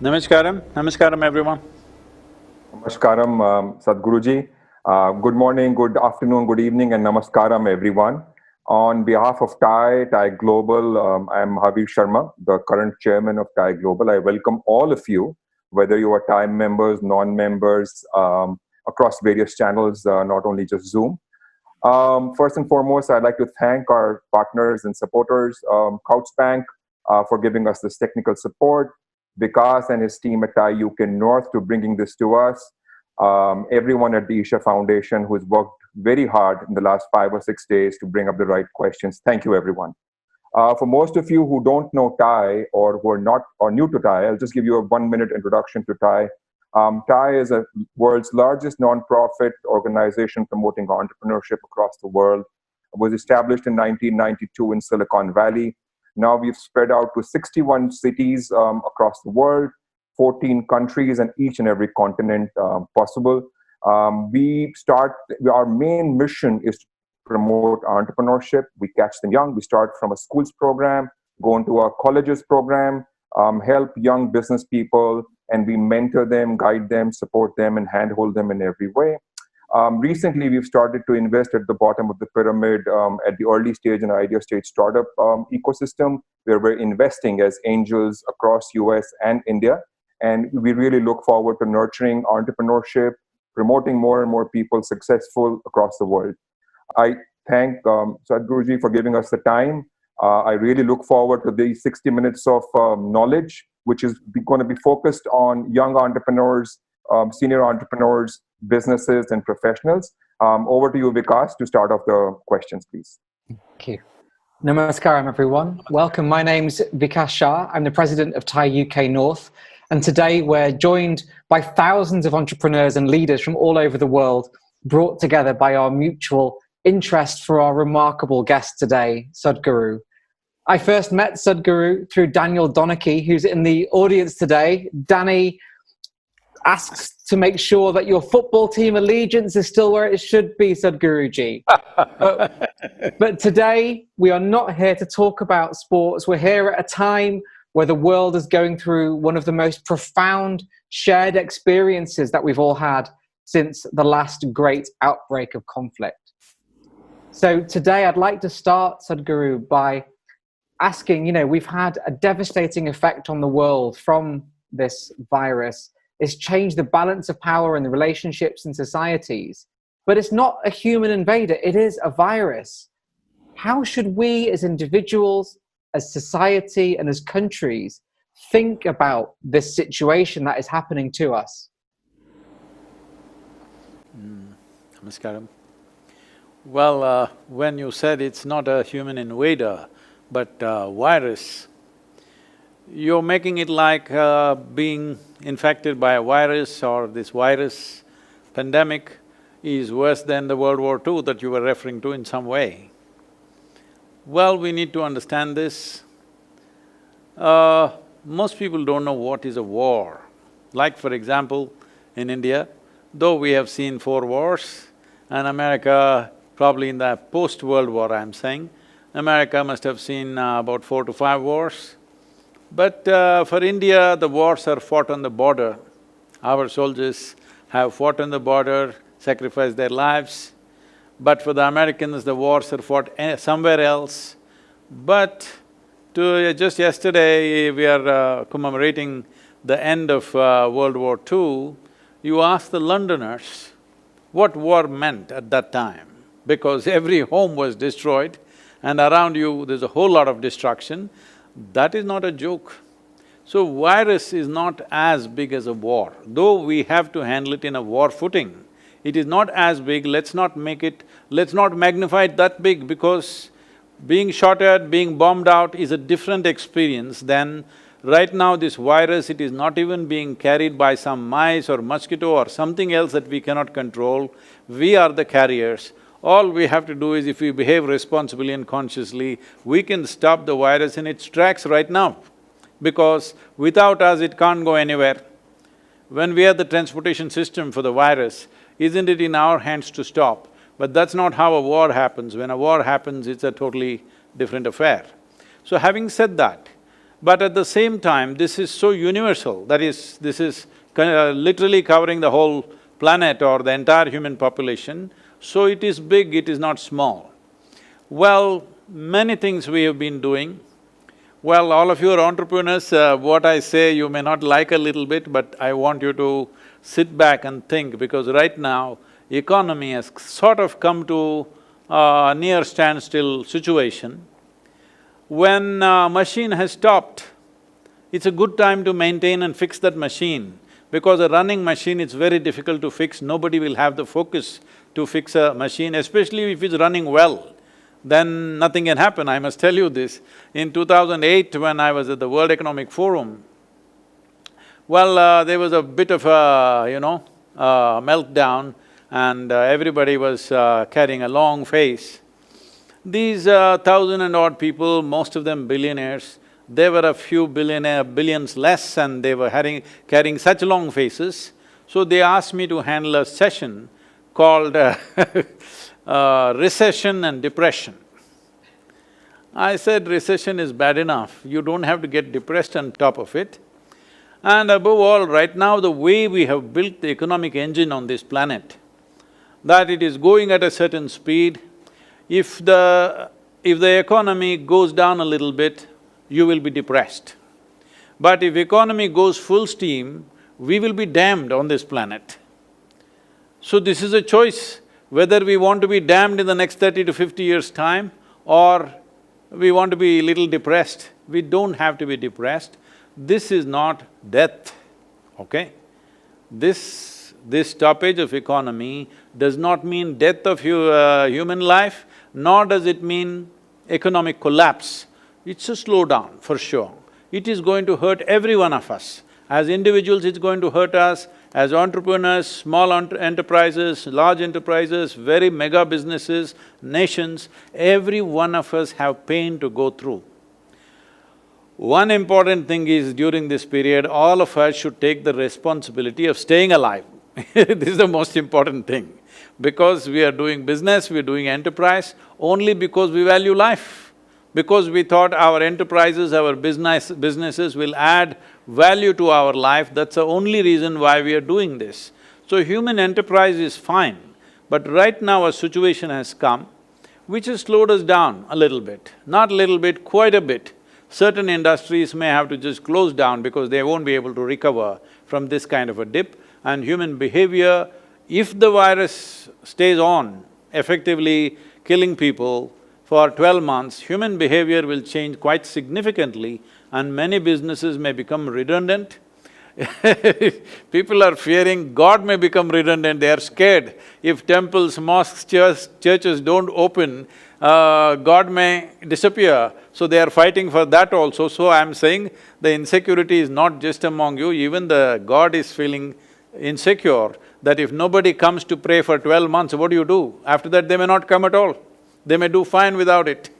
Namaskaram, Namaskaram everyone. Namaskaram, Sadhguruji. Good morning, good afternoon, good evening, and Namaskaram, everyone. On behalf of TiE Global, I am Havi Sharma, the current chairman of TiE Global. I welcome all of you, whether you are TiE members, non-members, across various channels, not only just Zoom. First and foremost, I'd like to thank our partners and supporters, Couchbank, for giving us this technical support, Vikas and his team at TiE UK North to bringing this to us, everyone at the Isha Foundation who's worked very hard in the last 5 or 6 days to bring up the right questions. Thank you, everyone. For most of you who don't know TiE or who are not or new to TiE, I'll just give you a 1-minute introduction to TiE. TiE is the world's largest nonprofit organization promoting entrepreneurship across the world. It was established in 1992 in Silicon Valley. Now we've spread out to 61 cities across the world, 14 countries, and each and every continent possible. Our main mission is to promote entrepreneurship. We catch them young. We start from a schools program, go into a colleges program, help young business people, and we mentor them, guide them, support them, and handhold them in every way. Recently, we've started to invest at the bottom of the pyramid at the early stage and idea stage startup ecosystem, where we're investing as angels across US and India. And we really look forward to nurturing entrepreneurship, promoting more and more people successful across the world. I thank Sadhguruji for giving us the time. I really look forward to these 60 minutes of knowledge, which is going to be focused on young entrepreneurs, senior entrepreneurs, businesses, and professionals. Over to you, Vikas, to start off the questions, please. Thank you. Namaskaram, everyone. Welcome. My name's Vikas Shah. I'm the president of TiE UK North. And today we're joined by thousands of entrepreneurs and leaders from all over the world, brought together by our mutual interest for our remarkable guest today, Sadhguru. I first met Sadhguru through Daniel Donachie, who's in the audience today. Danny asks to make sure that your football team allegiance is still where it should be, Sadhguruji. But today, we are not here to talk about sports. We're here at a time where the world is going through one of the most profound shared experiences that we've all had since the last great outbreak of conflict. So today, I'd like to start, Sadhguru, by asking, we've had a devastating effect on the world from this virus. It's changed the balance of power and the relationships in societies. But it's not a human invader, it is a virus. How should we as individuals, as society, and as countries think about this situation that is happening to us? Namaskaram. Well, when you said it's not a human invader, but a virus, you're making it like being infected by a virus, or this virus pandemic is worse than the World War II that you were referring to in some way. Well, we need to understand this. Most people don't know what is a war. Like for example, in India, though we have seen 4 wars, and America, probably in the post-World War I'm saying, America must have seen about 4 to 5 wars. But for India, the wars are fought on the border. Our soldiers have fought on the border, sacrificed their lives. But for the Americans, the wars are fought somewhere else. But just yesterday, we are commemorating the end of World War II. You ask the Londoners what war meant at that time, because every home was destroyed and around you there's a whole lot of destruction. That is not a joke. So virus is not as big as a war. Though we have to handle it in a war footing, it is not as big. Let's not magnify it that big, because being shot at, being bombed out is a different experience than right now this virus. It is not even being carried by some mice or mosquito or something else that we cannot control. We are the carriers. All we have to do is, if we behave responsibly and consciously, we can stop the virus in its tracks right now, because without us it can't go anywhere. When we are the transportation system for the virus, isn't it in our hands to stop? But that's not how a war happens. When a war happens, it's a totally different affair. So having said that, But at the same time, this is so universal, that is, this is literally covering the whole planet or the entire human population, so it is big, it is not small. Well, many things we have been doing. Well, all of you are entrepreneurs, what I say you may not like a little bit, but I want you to sit back and think, because right now, economy has sort of come to a near standstill situation. When a machine has stopped, it's a good time to maintain and fix that machine, because a running machine is very difficult to fix. Nobody will have the focus to fix a machine, especially if it's running well, then nothing can happen. I must tell you this, in 2008 when I was at the World Economic Forum, well, there was a bit of a, meltdown, and everybody was carrying a long face. These 1,000 and odd people, most of them billionaires, there were a few billions less, and they were carrying such long faces. So they asked me to handle a session called recession and depression. I said, recession is bad enough, you don't have to get depressed on top of it. And above all, right now the way we have built the economic engine on this planet, that it is going at a certain speed, if the economy goes down a little bit, you will be depressed. But if economy goes full steam, we will be damned on this planet. So this is a choice, whether we want to be damned in the next 30 to 50 years' time or we want to be a little depressed. We don't have to be depressed. This is not death, okay? This stoppage of economy does not mean death of human life, nor does it mean economic collapse. It's a slowdown, for sure. It is going to hurt every one of us. As individuals, it's going to hurt us. As entrepreneurs, small enterprises, large enterprises, very mega businesses, nations, every one of us have pain to go through. One important thing is, during this period, all of us should take the responsibility of staying alive. This is the most important thing. Because we are doing business, we are doing enterprise, only because we value life. Because we thought our enterprises, our businesses will add value to our life, that's the only reason why we are doing this. So human enterprise is fine, but right now a situation has come which has slowed us down a little bit. Not a little bit, quite a bit. Certain industries may have to just close down because they won't be able to recover from this kind of a dip. And human behavior, if the virus stays on, effectively killing people for 12 months, human behavior will change quite significantly and many businesses may become redundant. People are fearing God may become redundant, they are scared. If temples, mosques, churches don't open, God may disappear. So they are fighting for that also. So I'm saying the insecurity is not just among you, even the God is feeling insecure that if nobody comes to pray for 12 months, what do? After that, they may not come at all. They may do fine without it.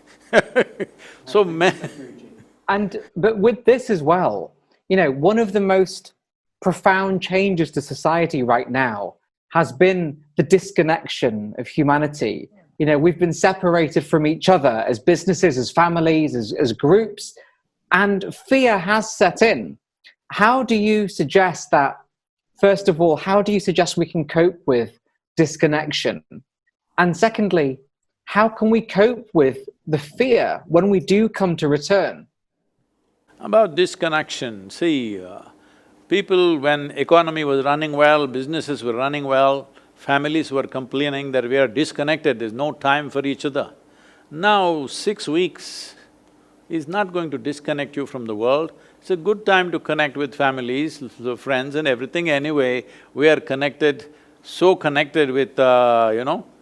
So but with this as well, one of the most profound changes to society right now has been the disconnection of humanity. We've been separated from each other as businesses, as families, as groups, and fear has set in. How do you suggest that, first of all, how do you suggest we can cope with disconnection? And secondly, how can we cope with the fear when we do come to return? About disconnection, see, people, when economy was running well, businesses were running well, families were complaining that we are disconnected, there's no time for each other. Now, 6 weeks is not going to disconnect you from the world. It's a good time to connect with families, friends and everything. Anyway, we are connected, so connected with,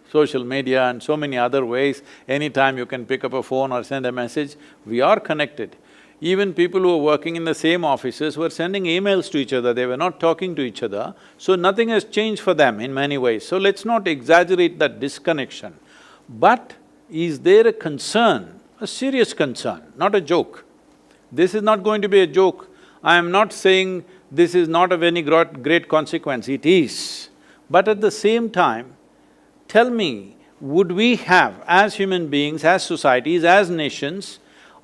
social media and so many other ways. Anytime you can pick up a phone or send a message, we are connected. Even people who are working in the same offices were sending emails to each other, they were not talking to each other, so nothing has changed for them in many ways. So let's not exaggerate that disconnection. But is there a concern, a serious concern, not a joke? This is not going to be a joke. I am not saying this is not of any great consequence, it is. But at the same time, tell me, would we have, as human beings, as societies, as nations,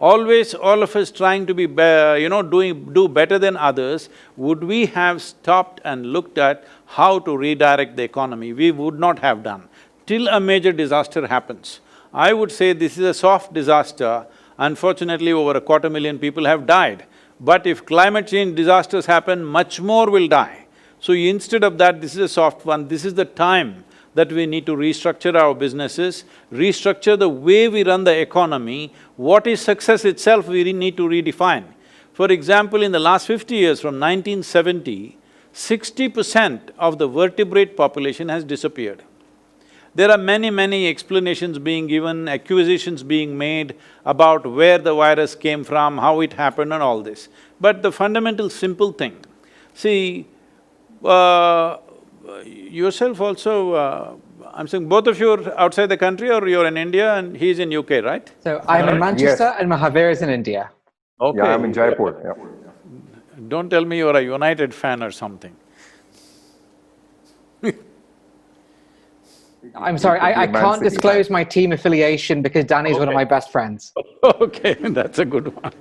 always all of us trying to be, do better than others, would we have stopped and looked at how to redirect the economy? We would not have done, till a major disaster happens. I would say this is a soft disaster. Unfortunately, over 250,000 people have died. But if climate change disasters happen, much more will die. So instead of that, this is a soft one. This is the time that we need to restructure our businesses, restructure the way we run the economy. What is success itself, we need to redefine. For example, in the last 50 years, from 1970, 60% of the vertebrate population has disappeared. There are many explanations being given, accusations being made about where the virus came from, how it happened and all this. But the fundamental simple thing, see, yourself also, I'm saying both of you are outside the country or you're in India and he's in UK, right? So I'm in Manchester Yes. and Mahavir is in India. Okay. Yeah, I'm in Jaipur, yeah. Don't tell me you're a United fan or something. I'm sorry, I Man can't City disclose fan. my team affiliation because Danny's one of my best friends. Okay, that's a good one.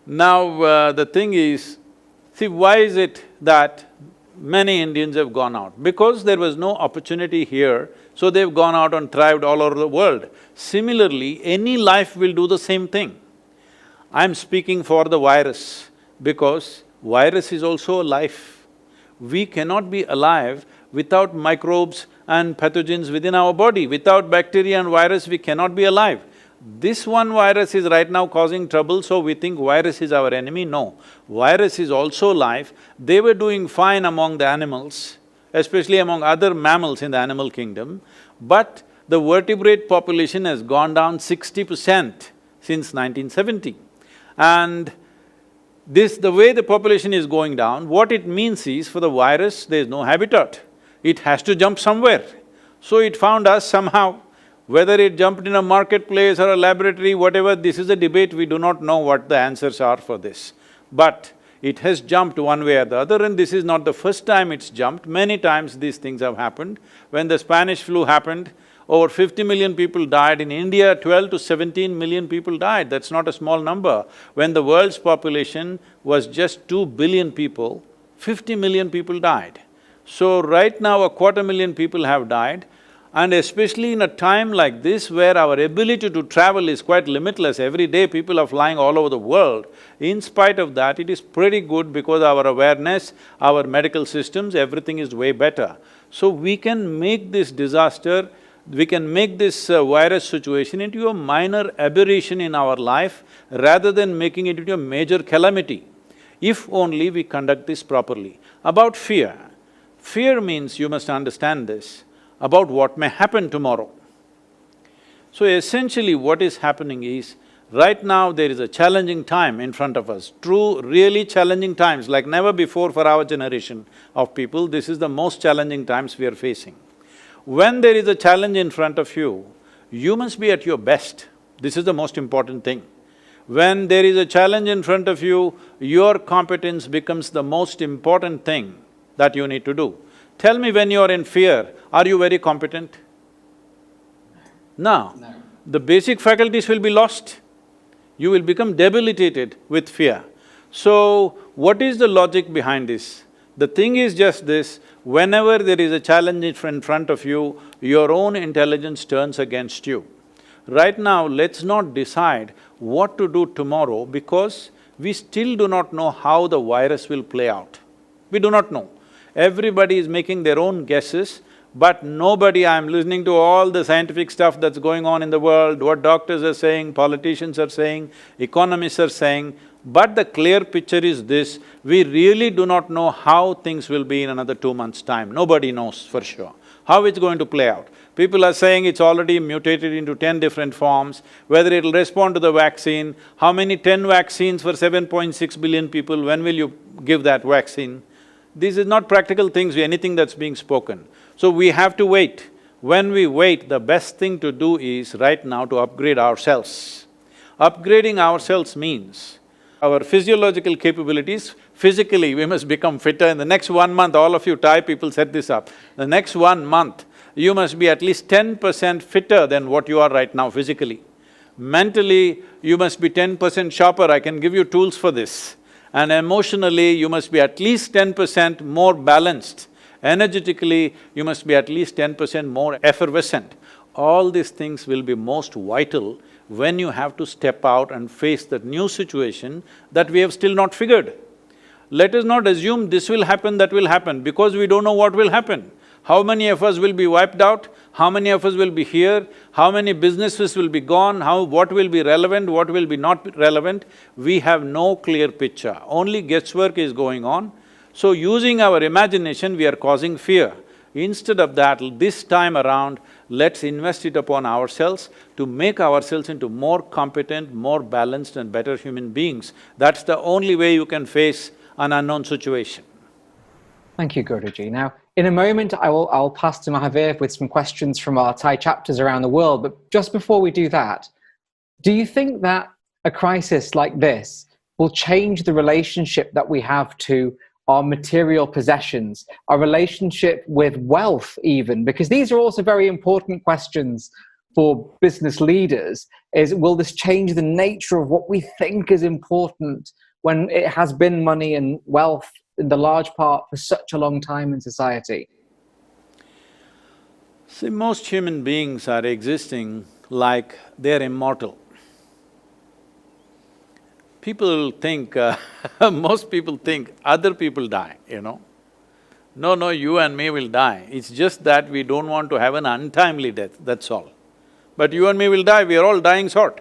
The thing is, see, why is it that many Indians have gone out? Because there was no opportunity here, so they've gone out and thrived all over the world. Similarly, any life will do the same thing. I'm speaking for the virus because virus is also a life. We cannot be alive without microbes and pathogens within our body. Without bacteria and virus, we cannot be alive. This one virus is right now causing trouble, so we think virus is our enemy. No, virus is also life. They were doing fine among the animals, especially among other mammals in the animal kingdom, but the vertebrate population has gone down 60% since 1970. And the way the population is going down, what it means is, for the virus, there is no habitat. It has to jump somewhere. So it found us somehow. Whether it jumped in a marketplace or a laboratory, whatever, this is a debate, we do not know what the answers are for this. But it has jumped one way or the other, and this is not the first time it's jumped. Many times these things have happened. When the Spanish flu happened, over 50 million people died. In India, 12 to 17 million people died. That's not a small number. When the world's population was just 2 billion people, 50 million people died. So right now, 250,000 people have died, and especially in a time like this where our ability to travel is quite limitless, every day people are flying all over the world. In spite of that, it is pretty good because our awareness, our medical systems, everything is way better. So we can make this disaster, we can make this virus situation into a minor aberration in our life rather than making it into a major calamity, if only we conduct this properly. About fear. Fear means, you must understand this, about what may happen tomorrow. So essentially what is happening is, right now there is a challenging time in front of us, true, really challenging times like never before for our generation of people. This is the most challenging times we are facing. When there is a challenge in front of you, you must be at your best. This is the most important thing. When there is a challenge in front of you, your competence becomes the most important thing that you need to do. Tell me, when you're in fear, are you very competent? No. The basic faculties will be lost. You will become debilitated with fear. So, what is the logic behind this? The thing is just this, whenever there is a challenge in front of you, your own intelligence turns against you. Right now, let's not decide what to do tomorrow because we still do not know how the virus will play out. We do not know. Everybody is making their own guesses, but nobody… I'm listening to all the scientific stuff that's going on in the world, what doctors are saying, politicians are saying, economists are saying, but the clear picture is this, we really do not know how things will be in another 2 months' time. Nobody knows for sure how it's going to play out. People are saying it's already mutated into 10 different forms, whether it'll respond to the vaccine, how many 10 vaccines for 7.6 billion people, when will you give that vaccine? These are not practical things, anything that's being spoken. So we have to wait. When we wait, the best thing to do is right now to upgrade ourselves. Upgrading ourselves means our physiological capabilities, physically we must become fitter. In the next 1 month, all of you TiE people set this up, the next 1 month, you must be at least 10% fitter than what you are right now physically. Mentally, you must be 10% sharper, I can give you tools for this. And emotionally, you must be at least 10% more balanced. Energetically, you must be at least 10% more effervescent. All these things will be most vital when you have to step out and face that new situation that we have still not figured. Let us not assume this will happen, that will happen, because we don't know what will happen. How many of us will be wiped out? How many of us will be here? How many businesses will be gone? What will be relevant, what will be not relevant? We have no clear picture, only guesswork is going on. So using our imagination, we are causing fear. Instead of that, this time around, let's invest it upon ourselves to make ourselves into more competent, more balanced and better human beings. That's the only way you can face an unknown situation. Thank you, Guruji. Now, in a moment, I'll pass to Mahavir with some questions from our TiE chapters around the world. But just before we do that, do you think that a crisis like this will change the relationship that we have to our material possessions, our relationship with wealth even? Because these are also very important questions for business leaders. Will this change the nature of what we think is important when it has been money and wealth in the large part for such a long time in society? See, most human beings are existing like they're immortal. People think, most people think other people die, you know. No, you and me will die. It's just that we don't want to have an untimely death, that's all. But you and me will die, we are all dying sort.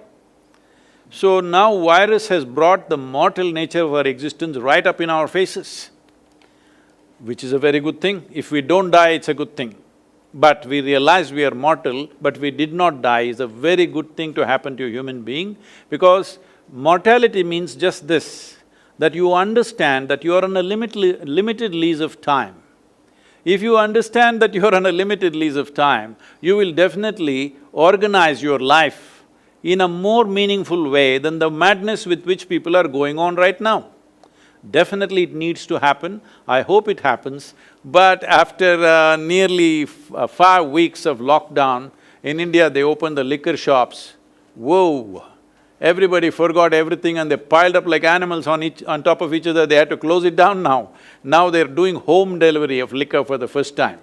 So now virus has brought the mortal nature of our existence right up in our faces, which is a very good thing. If we don't die, it's a good thing. But we realize we are mortal, but we did not die is a very good thing to happen to a human being, because mortality means just this, that you understand that you are on a limited lease of time. If you understand that you are on a limited lease of time, you will definitely organize your life in a more meaningful way than the madness with which people are going on right now. Definitely it needs to happen, I hope it happens, but after nearly 5 weeks of lockdown, in India they opened the liquor shops, whoa! Everybody forgot everything and they piled up like animals on top of each other, they had to close it down now. Now they're doing home delivery of liquor for the first time.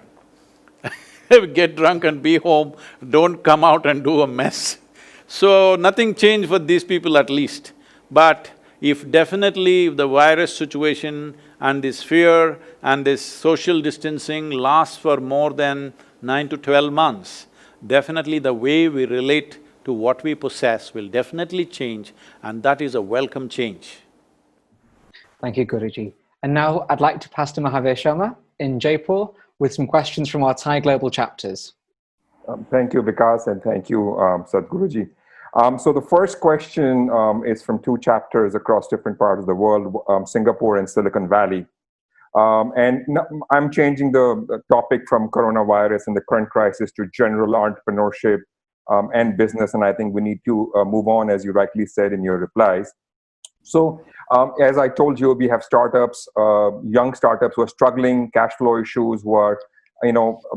Get drunk and be home, don't come out and do a mess. So nothing changed for these people at least. But if definitely the virus situation and this fear and this social distancing lasts for more than 9 to 12 months, definitely the way we relate to what we possess will definitely change, and that is a welcome change. Thank you, Guruji. And now I'd like to pass to Mahavir Sharma in Jaipur with some questions from our TiE Global chapters. Thank you, Vikas, and thank you, Sadhguruji. So the first question is from 2 chapters across different parts of the world, Singapore and Silicon Valley. I'm changing the topic from coronavirus and the current crisis to general entrepreneurship and business, and I think we need to move on, as you rightly said in your replies. So, as I told you, we have startups, young startups who are struggling, cash flow issues, who are,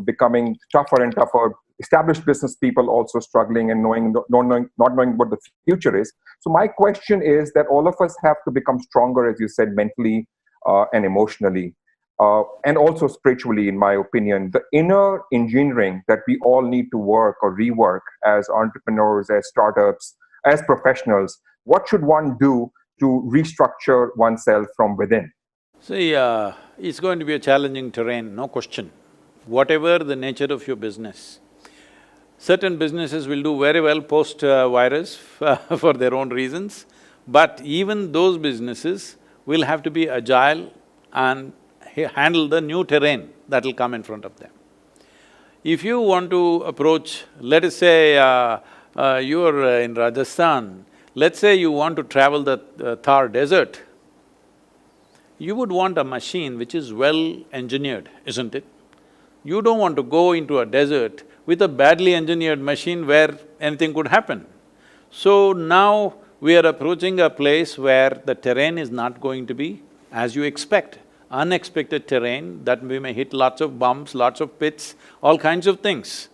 becoming tougher and tougher. Established business people also struggling and not knowing what the future is. So my question is that all of us have to become stronger, as you said, mentally and emotionally, and also spiritually, in my opinion. The inner engineering that we all need to work or rework as entrepreneurs, as startups, as professionals, what should one do to restructure oneself from within? See, it's going to be a challenging terrain, no question. Whatever the nature of your business, certain businesses will do very well post-virus for their own reasons, but even those businesses will have to be agile and handle the new terrain that will come in front of them. If you want to approach, let us say you're in Rajasthan, let's say you want to travel the Thar desert, you would want a machine which is well engineered, isn't it? You don't want to go into a desert with a badly engineered machine where anything could happen. So now we are approaching a place where the terrain is not going to be as you expect. Unexpected terrain that we may hit lots of bumps, lots of pits, all kinds of things.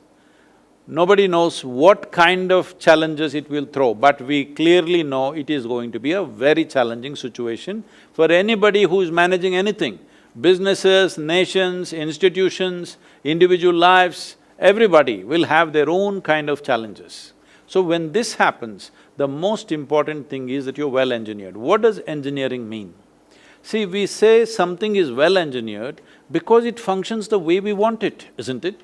Nobody knows what kind of challenges it will throw, but we clearly know it is going to be a very challenging situation for anybody who is managing anything. Businesses, nations, institutions, individual lives, everybody will have their own kind of challenges. So when this happens, the most important thing is that you're well engineered. What does engineering mean? See, we say something is well engineered because it functions the way we want it, isn't it?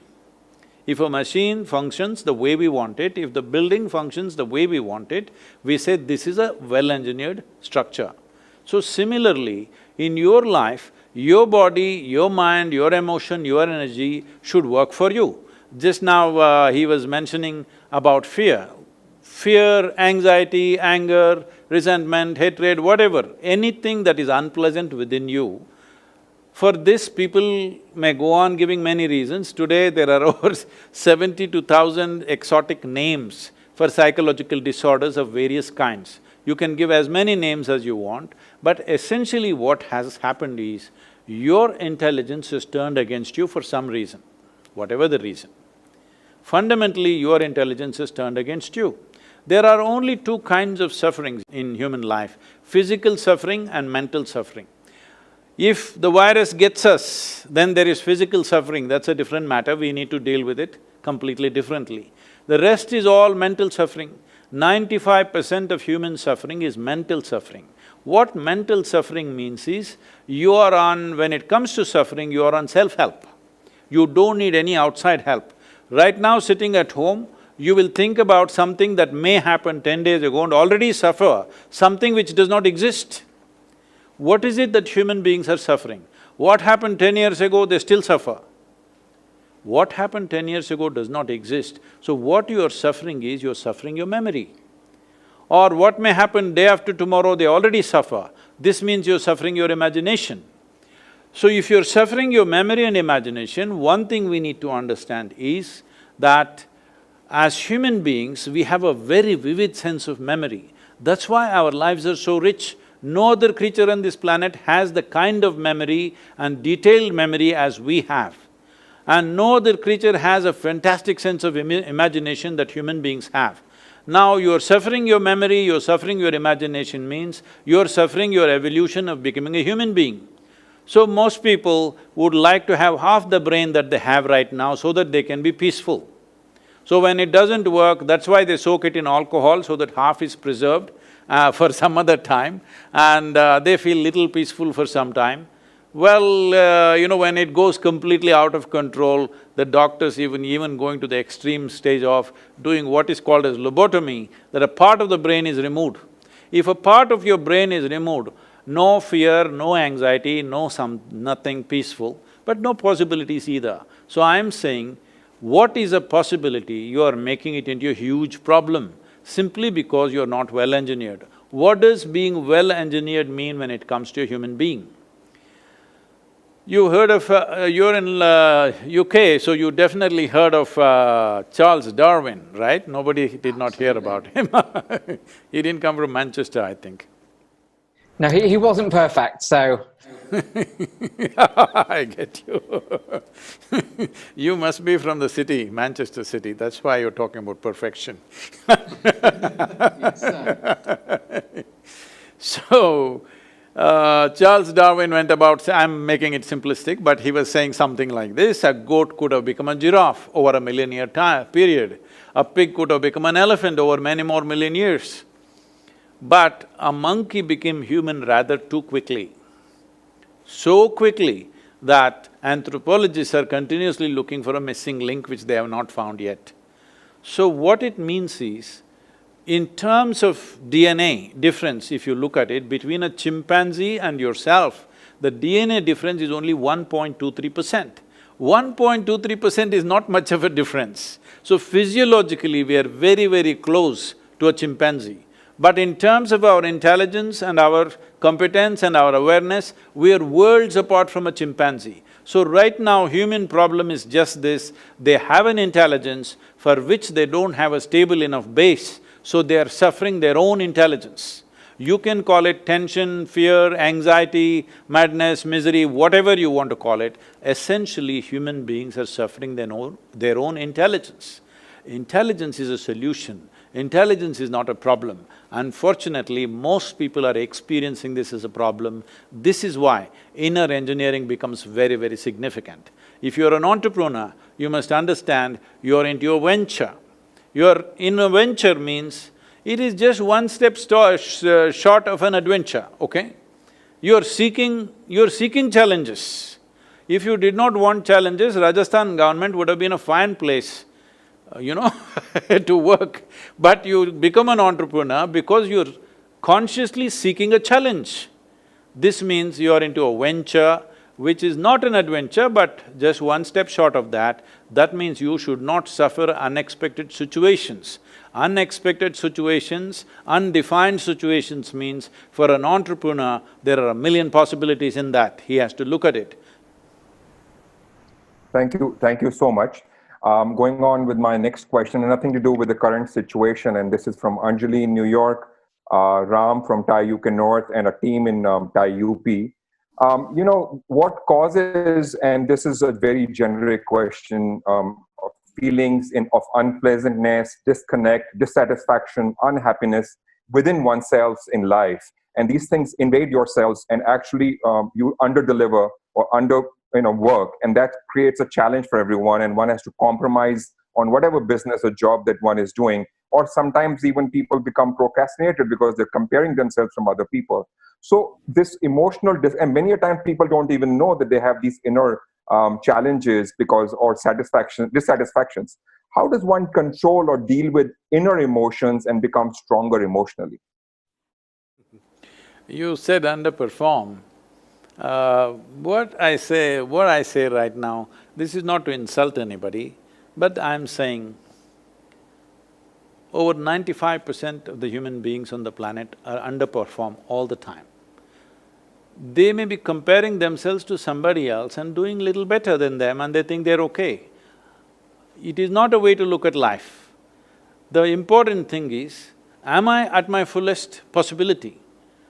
If a machine functions the way we want it, if the building functions the way we want it, we say this is a well-engineered structure. So similarly, in your life, your body, your mind, your emotion, your energy should work for you. Just now he was mentioning about fear. Fear, anxiety, anger, resentment, hatred, whatever, anything that is unpleasant within you, for this, people may go on giving many reasons. Today, there are over 72,000 exotic names for psychological disorders of various kinds. You can give as many names as you want, but essentially what has happened is, your intelligence is turned against you for some reason, whatever the reason. Fundamentally, your intelligence is turned against you. There are only two kinds of sufferings in human life, physical suffering and mental suffering. If the virus gets us, then there is physical suffering, that's a different matter, we need to deal with it completely differently. The rest is all mental suffering. 95% of human suffering is mental suffering. What mental suffering means is, when it comes to suffering, you are on self-help. You don't need any outside help. Right now, sitting at home, you will think about something that may happen 10 days ago and already suffer something which does not exist. What is it that human beings are suffering? What happened 10 years ago, they still suffer. What happened 10 years ago does not exist. So what you are suffering is, you're suffering your memory. Or what may happen day after tomorrow, they already suffer. This means you're suffering your imagination. So if you're suffering your memory and imagination, one thing we need to understand is that as human beings, we have a very vivid sense of memory. That's why our lives are so rich. No other creature on this planet has the kind of memory and detailed memory as we have. And no other creature has a fantastic sense of imagination that human beings have. Now you're suffering your memory, you're suffering your imagination means you're suffering your evolution of becoming a human being. So most people would like to have half the brain that they have right now so that they can be peaceful. So when it doesn't work, that's why they soak it in alcohol so that half is preserved for some other time, and they feel little peaceful for some time. Well, when it goes completely out of control, the doctors even going to the extreme stage of doing what is called as lobotomy, that a part of the brain is removed. If a part of your brain is removed, no fear, no anxiety, nothing peaceful, but no possibilities either. So I'm saying, what is a possibility, you are making it into a huge problem, simply because you're not well engineered. What does being well engineered mean when it comes to a human being? You heard of… you're in UK, so you definitely heard of Charles Darwin, right? Nobody did not hear about him. He didn't come from Manchester, I think. No, he wasn't perfect, so… I get you. You must be from the city, Manchester city, that's why you're talking about perfection. Yes, sir. So, Charles Darwin went about… I'm making it simplistic, but he was saying something like this: a goat could have become a giraffe over a million-year period. A pig could have become an elephant over many more million years. But a monkey became human rather too quickly. So quickly that anthropologists are continuously looking for a missing link which they have not found yet. So what it means is, in terms of DNA difference, if you look at it, between a chimpanzee and yourself, the DNA difference is only 1.23%. 1.23% is not much of a difference. So physiologically, we are very, very close to a chimpanzee. But in terms of our intelligence and our competence and our awareness, we are worlds apart from a chimpanzee. So right now, human problem is just this: they have an intelligence for which they don't have a stable enough base, so they are suffering their own intelligence. You can call it tension, fear, anxiety, madness, misery, whatever you want to call it. Essentially, human beings are suffering their own intelligence. Intelligence is a solution. Intelligence is not a problem. Unfortunately, most people are experiencing this as a problem. This is why inner engineering becomes very, very significant. If you're an entrepreneur, you must understand you're into a venture. You're in a venture means it is just one step short of an adventure, okay? You're seeking challenges. If you did not want challenges, Rajasthan government would have been a fine place, to work. But you become an entrepreneur because you're consciously seeking a challenge. This means you're into a venture which is not an adventure but just one step short of that. That means you should not suffer unexpected situations. Unexpected situations, undefined situations means for an entrepreneur, there are a million possibilities in that. He has to look at it. Thank you so much. Going on with my next question, and nothing to do with the current situation, and this is from Anjali in New York, Ram from TiE UK North, and a team in TiE UP. What causes, and this is a very generic question, of feelings of unpleasantness, disconnect, dissatisfaction, unhappiness within oneself in life. And these things invade yourselves and actually you underdeliver or work, and that creates a challenge for everyone, and one has to compromise on whatever business or job that one is doing, or sometimes even people become procrastinated because they're comparing themselves from other people. So this emotional, and many a time people don't even know that they have these inner challenges or dissatisfactions. How does one control or deal with inner emotions and become stronger emotionally? You said underperform. What I say right now, this is not to insult anybody, but I'm saying over 95% of the human beings on the planet are underperform all the time. They may be comparing themselves to somebody else and doing little better than them and they think they're okay. It is not a way to look at life. The important thing is, am I at my fullest possibility?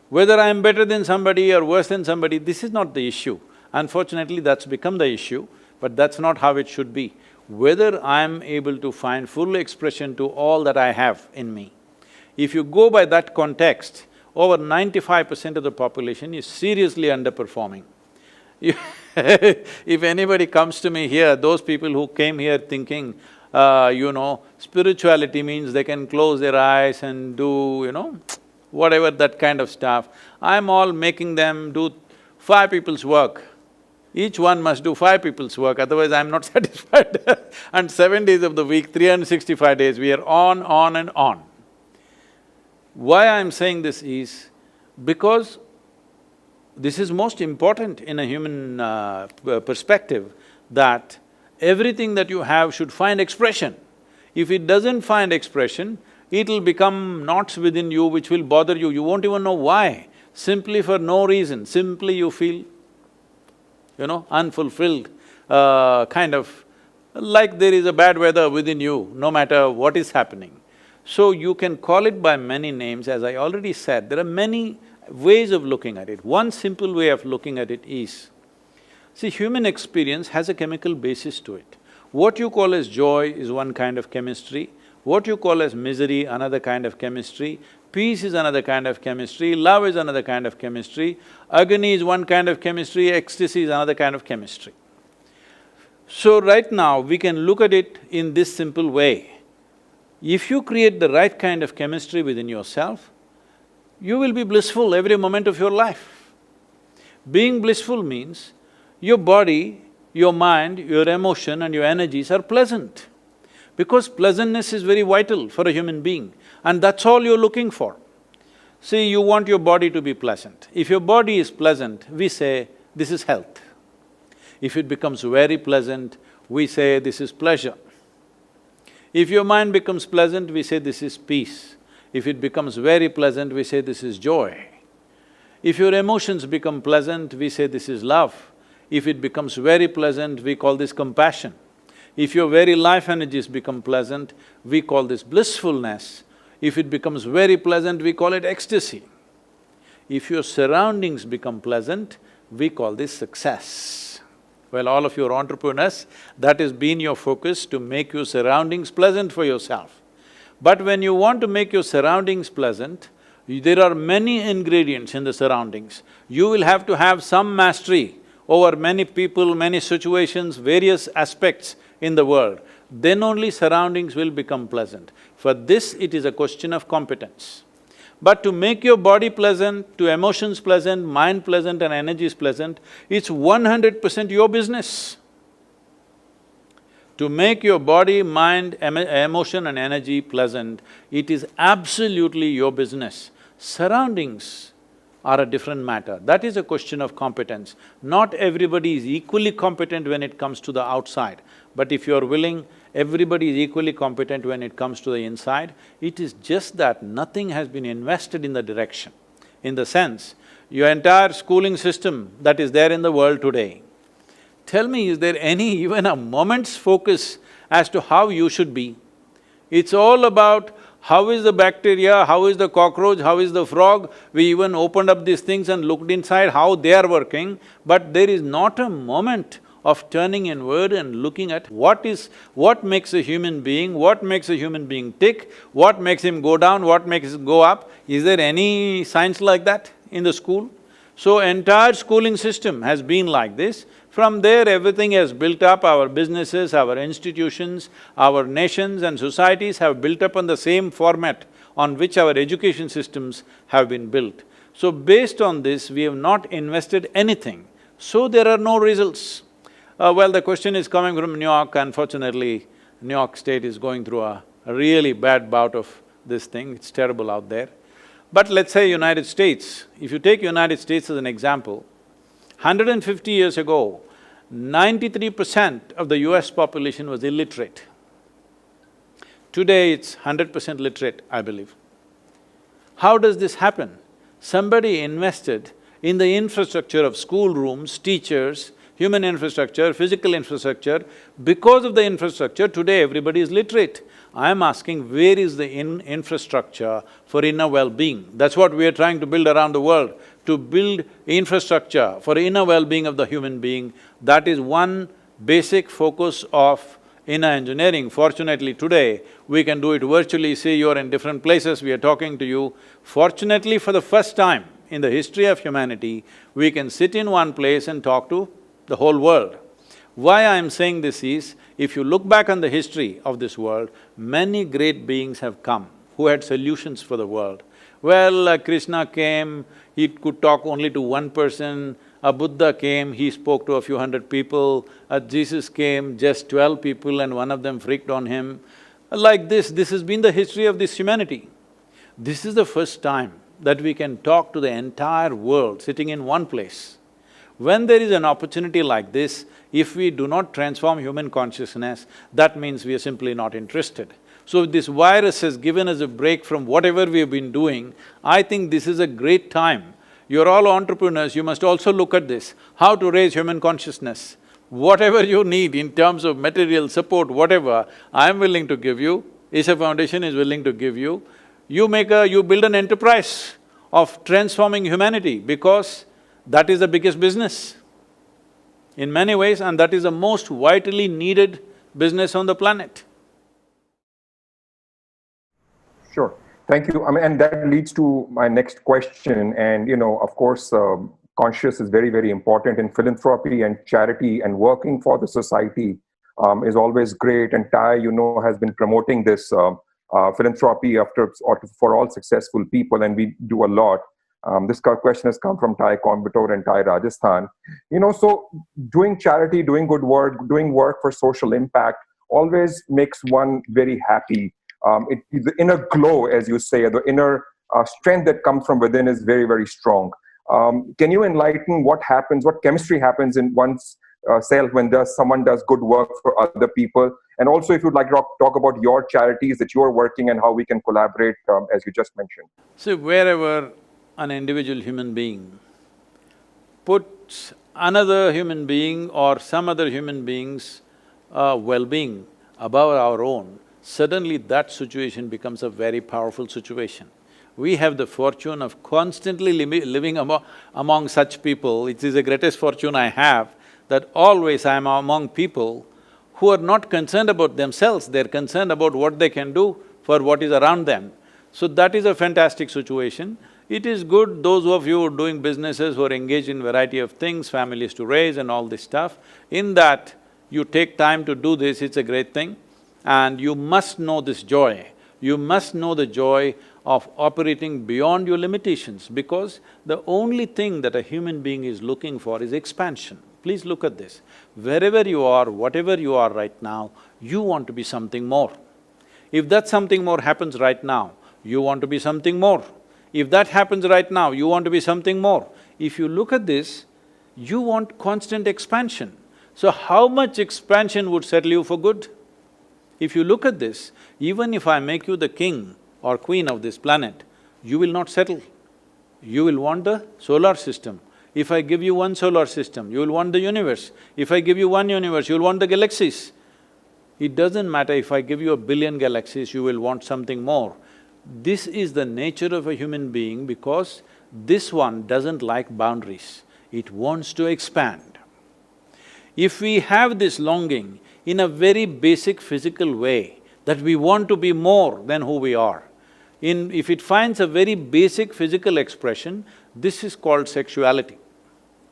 Whether I am better than somebody or worse than somebody, this is not the issue. Unfortunately, that's become the issue, but that's not how it should be. Whether I am able to find full expression to all that I have in me. If you go by that context, over 95% of the population is seriously underperforming. If anybody comes to me here, those people who came here thinking, spirituality means they can close their eyes and do, whatever that kind of stuff, I'm all making them do 5 people's work. Each one must do 5 people's work, otherwise I'm not satisfied. And 7 days of the week, 365 days, we are on and on. Why I'm saying this is because this is most important in a human perspective, that everything that you have should find expression. If it doesn't find expression, it'll become knots within you which will bother you, you won't even know why. Simply for no reason, simply you feel, unfulfilled, kind of like there is a bad weather within you, no matter what is happening. So you can call it by many names, as I already said, there are many ways of looking at it. One simple way of looking at it is, see, human experience has a chemical basis to it. What you call as joy is one kind of chemistry, what you call as misery, another kind of chemistry, peace is another kind of chemistry, love is another kind of chemistry, agony is one kind of chemistry, ecstasy is another kind of chemistry. So right now, we can look at it in this simple way. If you create the right kind of chemistry within yourself, you will be blissful every moment of your life. Being blissful means your body, your mind, your emotion and your energies are pleasant. Because pleasantness is very vital for a human being, and that's all you're looking for. See, you want your body to be pleasant. If your body is pleasant, we say, this is health. If it becomes very pleasant, we say, this is pleasure. If your mind becomes pleasant, we say, this is peace. If it becomes very pleasant, we say, this is joy. If your emotions become pleasant, we say, this is love. If it becomes very pleasant, we call this compassion. If your very life energies become pleasant, we call this blissfulness. If it becomes very pleasant, we call it ecstasy. If your surroundings become pleasant, we call this success. Well, all of you are entrepreneurs, that has been your focus, to make your surroundings pleasant for yourself. But when you want to make your surroundings pleasant, there are many ingredients in the surroundings. You will have to have some mastery over many people, many situations, various aspects in the world. Then only surroundings will become pleasant. For this, it is a question of competence. But to make your body pleasant, to emotions pleasant, mind pleasant and energies pleasant, it's 100% your business. To make your body, mind, emotion and energy pleasant, it is absolutely your business. Surroundings are a different matter. That is a question of competence. Not everybody is equally competent when it comes to the outside. But if you're willing, everybody is equally competent when it comes to the inside. It is just that nothing has been invested in the direction. In the sense, your entire schooling system that is there in the world today, tell me, is there any even a moment's focus as to how you should be? It's all about how is the bacteria, how is the cockroach, how is the frog. We even opened up these things and looked inside how they are working, but there is not a moment of turning inward and looking at what makes a human being, what makes a human being tick, what makes him go down, what makes him go up. Is there any science like that in the school? So entire schooling system has been like this. From there, everything has built up, our businesses, our institutions, our nations and societies have built up on the same format on which our education systems have been built. So based on this, we have not invested anything, so there are no results. Well, the question is coming from New York. Unfortunately, New York State is going through a really bad bout of this thing, it's terrible out there. But let's say United States, if you take United States as an example, 150 years ago, 93% of the US population was illiterate. Today it's 100% literate, I believe. How does this happen? Somebody invested in the infrastructure of schoolrooms, teachers, human infrastructure, physical infrastructure. Because of the infrastructure, today everybody is literate. I am asking, where is the infrastructure for inner well-being? That's what we are trying to build around the world, to build infrastructure for inner well-being of the human being. That is one basic focus of inner engineering. Fortunately today, we can do it virtually. See, you're in different places, we are talking to you. Fortunately, for the first time in the history of humanity, we can sit in one place and talk to the whole world. Why I am saying this is, if you look back on the history of this world, many great beings have come who had solutions for the world. Well, Krishna came, he could talk only to one person. A Buddha came, he spoke to a few hundred people. Jesus came, just 12 people and one of them freaked on him. Like this has been the history of this humanity. This is the first time that we can talk to the entire world sitting in one place. When there is an opportunity like this, if we do not transform human consciousness, that means we are simply not interested. So this virus has given us a break from whatever we have been doing. I think this is a great time. You're all entrepreneurs, you must also look at this, how to raise human consciousness. Whatever you need in terms of material support, whatever, I'm willing to give you, Isha Foundation is willing to give you. You build an enterprise of transforming humanity, because that is the biggest business in many ways, and that is the most vitally needed business on the planet. Sure. Thank you. And that leads to my next question. And, of course, conscious is very, very important in philanthropy and charity, and working for the society is always great. And TiE, has been promoting this philanthropy for all successful people, and we do a lot. This question has come from TiE Coimbatore and TiE Rajasthan. So doing charity, doing good work, doing work for social impact always makes one very happy. The inner glow, as you say, the inner strength that comes from within is very, very strong. Can you enlighten what happens, what chemistry happens in one's self when someone does good work for other people? And also, if you'd like to talk about your charities that you are working and how we can collaborate, as you just mentioned. So wherever an individual human being puts another human being or some other human being's well-being above our own, suddenly that situation becomes a very powerful situation. We have the fortune of constantly living among such people. It is the greatest fortune I have, that always I am among people who are not concerned about themselves, they're concerned about what they can do for what is around them. So that is a fantastic situation. It is good, those of you who are doing businesses, who are engaged in variety of things, families to raise and all this stuff, in that you take time to do this, it's a great thing. And you must know this joy. You must know the joy of operating beyond your limitations, because the only thing that a human being is looking for is expansion. Please look at this. Wherever you are, whatever you are right now, you want to be something more. If that something more happens right now, you want to be something more. If that happens right now, you want to be something more. If you look at this, you want constant expansion. So how much expansion would settle you for good? If you look at this, even if I make you the king or queen of this planet, you will not settle. You will want the solar system. If I give you one solar system, you will want the universe. If I give you one universe, you'll want the galaxies. It doesn't matter if I give you 1 billion galaxies, you will want something more. This is the nature of a human being, because this one doesn't like boundaries, it wants to expand. If we have this longing in a very basic physical way, that we want to be more than who we are, if it finds a very basic physical expression, this is called sexuality.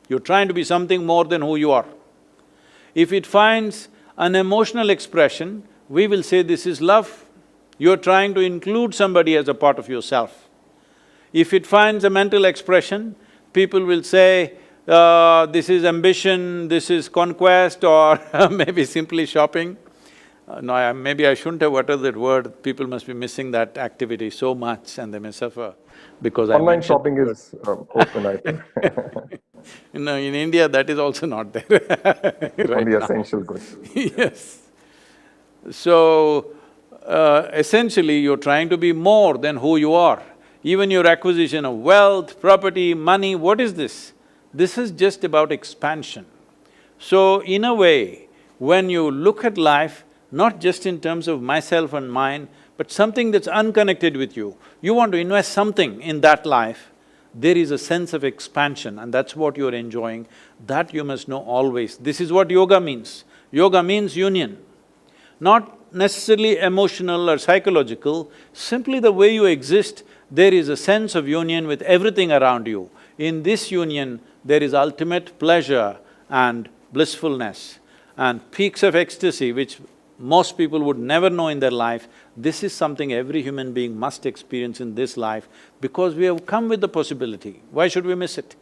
You're trying to be something more than who you are. If it finds an emotional expression, we will say this is love. You're trying to include somebody as a part of yourself. If it finds a mental expression, people will say, this is ambition, this is conquest, or maybe simply shopping. No, maybe I shouldn't have uttered that word, people must be missing that activity so much and they may suffer because online shopping is open, I think. No, in India that is also not there right Only now. essential goods. Yes. So, essentially you're trying to be more than who you are. Even your acquisition of wealth, property, money, what is this? This is just about expansion. So, in a way, when you look at life, not just in terms of myself and mine, but something that's unconnected with you, you want to invest something in that life, there is a sense of expansion and that's what you're enjoying. That you must know always. This is what yoga means. Yoga means union. Not necessarily emotional or psychological, simply the way you exist, there is a sense of union with everything around you. In this union, there is ultimate pleasure and blissfulness and peaks of ecstasy which most people would never know in their life. This is something every human being must experience in this life because we have come with the possibility. Why should we miss it?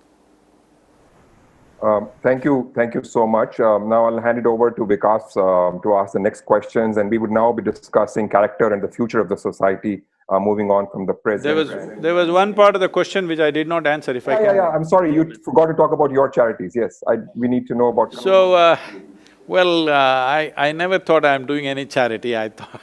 Thank you so much. Now I'll hand it over to Vikas to ask the next questions, and we would now be discussing character and the future of the society, moving on from the present. There was one part of the question which I did not answer, if I can… Yeah, I'm sorry, you forgot to talk about your charities, yes. We need to know about… So, I never thought I'm doing any charity, I thought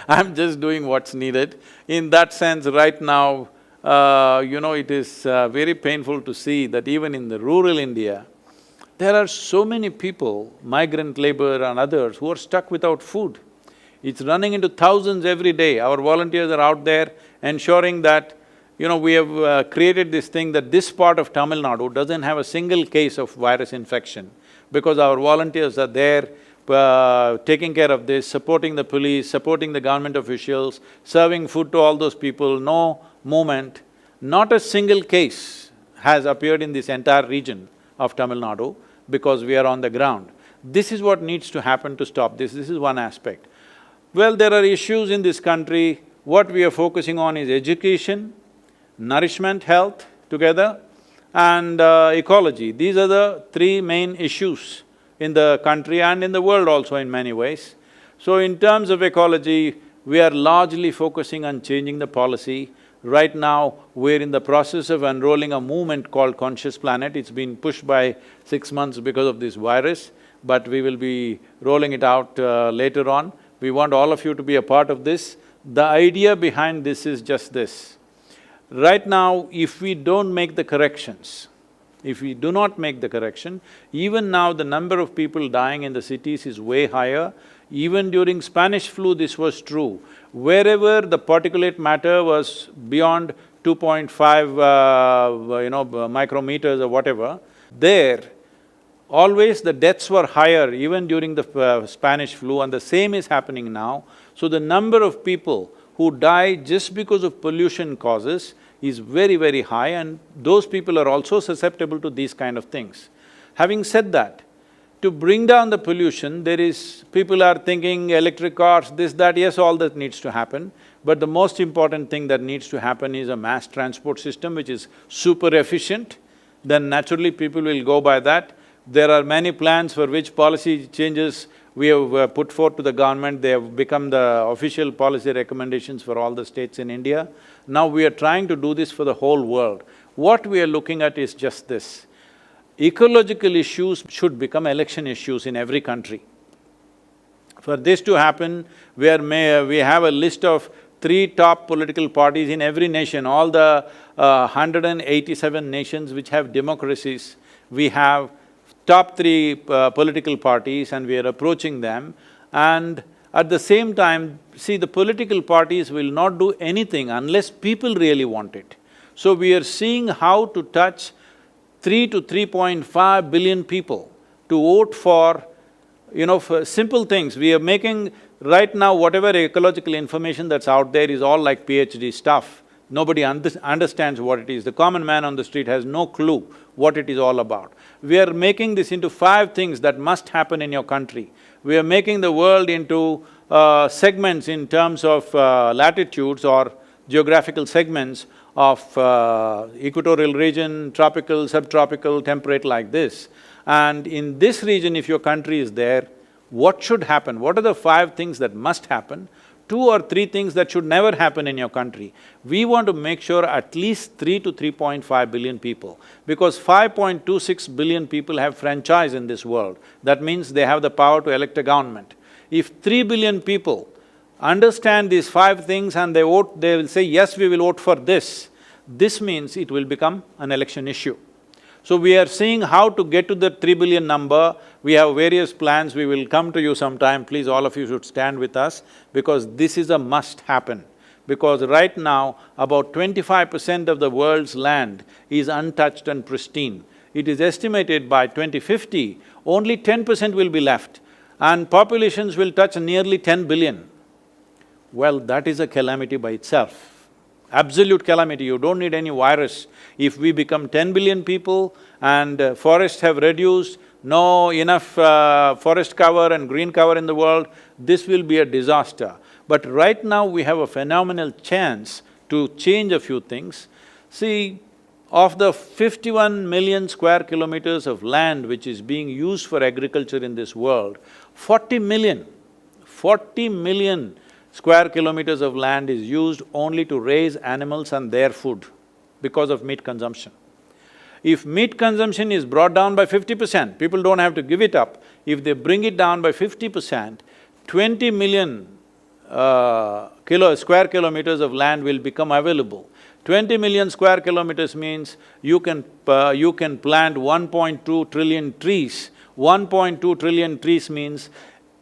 I'm just doing what's needed. In that sense, right now, it is very painful to see that even in the rural India, there are so many people, migrant labor and others, who are stuck without food. It's running into thousands every day. Our volunteers are out there ensuring that, we have created this thing that this part of Tamil Nadu doesn't have a single case of virus infection because our volunteers are there taking care of this, supporting the police, supporting the government officials, serving food to all those people, no movement. Not a single case has appeared in this entire region of Tamil Nadu because we are on the ground. This is what needs to happen to stop this is one aspect. Well, there are issues in this country. What we are focusing on is education, nourishment, health together, and ecology. These are the three main issues in the country and in the world also in many ways. So in terms of ecology, we are largely focusing on changing the policy. Right now, we're in the process of unrolling a movement called Conscious Planet. It's been pushed by 6 months because of this virus, but we will be rolling it out later on. We want all of you to be a part of this. The idea behind this is just this. Right now, if we don't make the corrections, if we do not make the correction, even now the number of people dying in the cities is way higher. Even during Spanish flu, this was true. Wherever the particulate matter was beyond 2.5 micrometers or whatever, there Always the deaths were higher even during the Spanish flu, and the same is happening now. So the number of people who die just because of pollution causes is very, very high, and those people are also susceptible to these kind of things. Having said that, to bring down the pollution, people are thinking electric cars, this, that, yes, all that needs to happen. But the most important thing that needs to happen is a mass transport system which is super efficient. Then naturally people will go by that. There are many plans for which policy changes we have put forth to the government. They have become the official policy recommendations for all the states in India. Now we are trying to do this for the whole world. What we are looking at is just this: ecological issues should become election issues in every country. For this to happen, we have a list of 3 top political parties in every nation, all the 187 nations which have democracies. We have top 3 political parties and we are approaching them. And at the same time, see, the political parties will not do anything unless people really want it. So we are seeing how to touch 3 to 3.5 billion people to vote for, for simple things. We are making… Right now, whatever ecological information that's out there is all like PhD stuff. Nobody understands what it is. The common man on the street has no clue what it is all about. We are making this into 5 things that must happen in your country. We are making the world into segments in terms of latitudes or geographical segments of equatorial region, tropical, subtropical, temperate, like this. And in this region, if your country is there, what should happen? What are the 5 things that must happen? 2 or 3 things that should never happen in your country. We want to make sure at least 3 to 3.5 billion people, because 5.26 billion people have franchise in this world. That means they have the power to elect a government. If 3 billion people understand these 5 things and they vote, they will say, yes, we will vote for this. This means it will become an election issue. So we are seeing how to get to the 3 billion number. We have various plans, we will come to you sometime. Please, all of you should stand with us, because this is a must happen. Because right now, about 25% of the world's land is untouched and pristine. It is estimated by 2050, only 10% will be left, and populations will touch nearly 10 billion. Well, that is a calamity by itself. Absolute calamity, you don't need any virus. If we become 10 billion people and forests have reduced, no enough forest cover and green cover in the world, this will be a disaster. But right now we have a phenomenal chance to change a few things. See, of the 51 million square kilometers of land which is being used for agriculture in this world, 40 million square kilometers of land is used only to raise animals and their food because of meat consumption. If meat consumption is brought down by 50%, people don't have to give it up. If they bring it down by 50%, 20 million square kilometers of land will become available. 20 million square kilometers means you can plant 1.2 trillion trees. 1.2 trillion trees means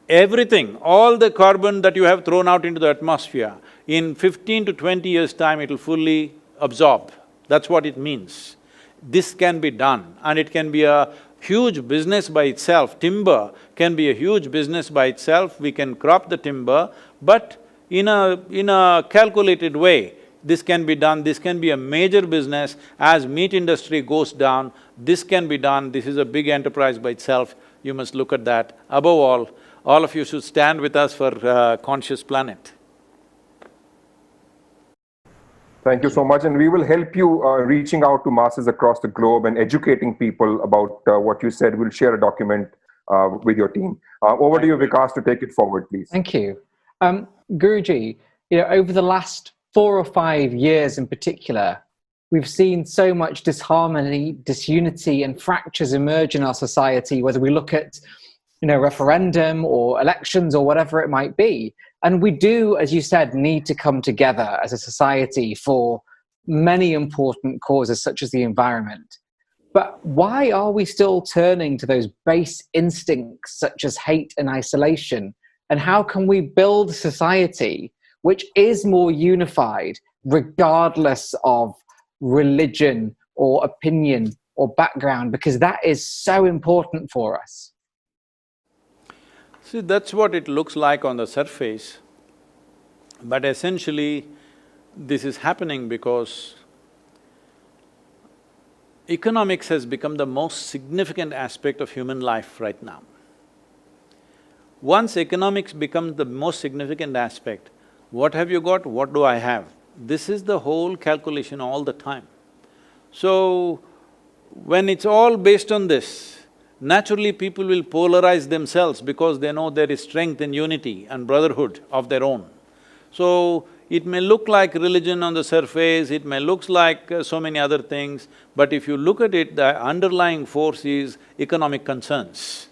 everything, all the carbon that you have thrown out into the atmosphere, in 15 to 20 years' time, it will fully absorb. That's what it means. This can be done, and it can be a huge business by itself. Timber can be a huge business by itself. We can crop the timber, but in a calculated way, this can be done. This can be a major business. As meat industry goes down, this can be done. This is a big enterprise by itself. You must look at that. Above all of you should stand with us for Conscious Planet. Thank you so much, and we will help you reaching out to masses across the globe and educating people about what you said. We'll share a document with your team. Over to you, Vikas, to take it forward, please. Thank you. Guruji, over the last 4 or 5 years in particular, we've seen so much disharmony, disunity, and fractures emerge in our society, whether we look at referendum or elections or whatever it might be. And we do, as you said, need to come together as a society for many important causes such as the environment. But why are we still turning to those base instincts such as hate and isolation? And how can we build a society which is more unified regardless of religion or opinion or background, because that is so important for us? See, that's what it looks like on the surface, but essentially this is happening because economics has become the most significant aspect of human life right now. Once economics becomes the most significant aspect, what have you got, what do I have? This is the whole calculation all the time. So, when it's all based on this, naturally people will polarize themselves because they know there is strength in unity and brotherhood of their own. So, it may look like religion on the surface, it may look like so many other things, but if you look at it, the underlying force is economic concerns.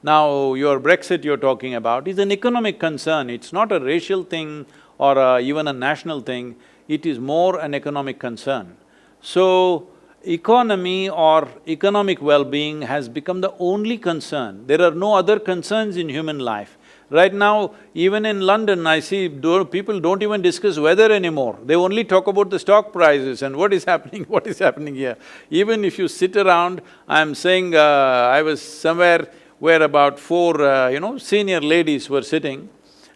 Now, your Brexit you're talking about is an economic concern, it's not a racial thing or even a national thing, it is more an economic concern. So, economy or economic well-being has become the only concern. There are no other concerns in human life. Right now, even in London, I see people don't even discuss weather anymore. They only talk about the stock prices and what is happening, what is happening here. Even if you sit around, I'm saying, I was somewhere where about four, senior ladies were sitting,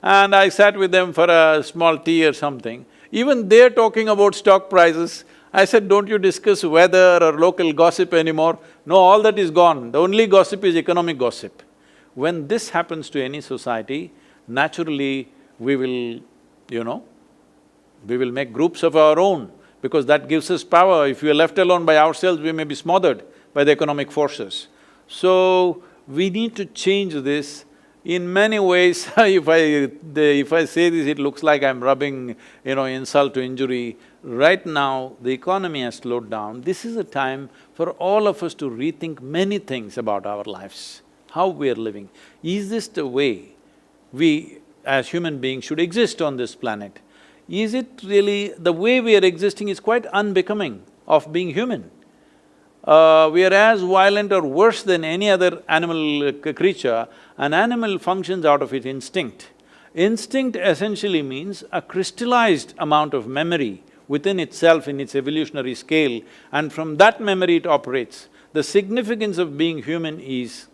and I sat with them for a small tea or something. Even they're talking about stock prices. I said, don't you discuss weather or local gossip anymore? No, all that is gone. The only gossip is economic gossip. When this happens to any society, naturally we will, we will make groups of our own because that gives us power. If we are left alone by ourselves, we may be smothered by the economic forces. So, we need to change this in many ways. If I say this, it looks like I'm rubbing, insult to injury. Right now, the economy has slowed down. This is a time for all of us to rethink many things about our lives, how we are living. Is this the way we as human beings should exist on this planet? Is it really… the way we are existing is quite unbecoming of being human. We are as violent or worse than any other animal creature. An animal functions out of its instinct. Instinct essentially means a crystallized amount of memory within itself in its evolutionary scale, and from that memory it operates. The significance of being human is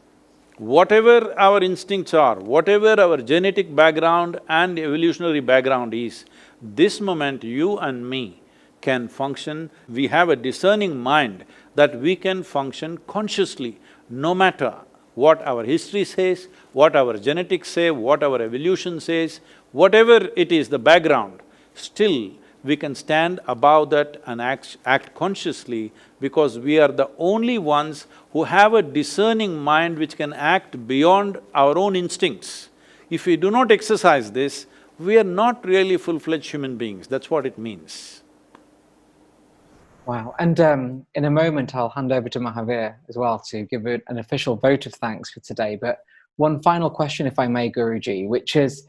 whatever our instincts are, whatever our genetic background and evolutionary background is, this moment you and me can function, we have a discerning mind that we can function consciously, no matter what our history says, what our genetics say, what our evolution says, whatever it is, the background, still we can stand above that and act consciously because we are the only ones who have a discerning mind which can act beyond our own instincts. If we do not exercise this, we are not really full-fledged human beings, that's what it means. Wow, and in a moment I'll hand over to Mahavir as well to give an official vote of thanks for today. But one final question, if I may, Guruji, which is,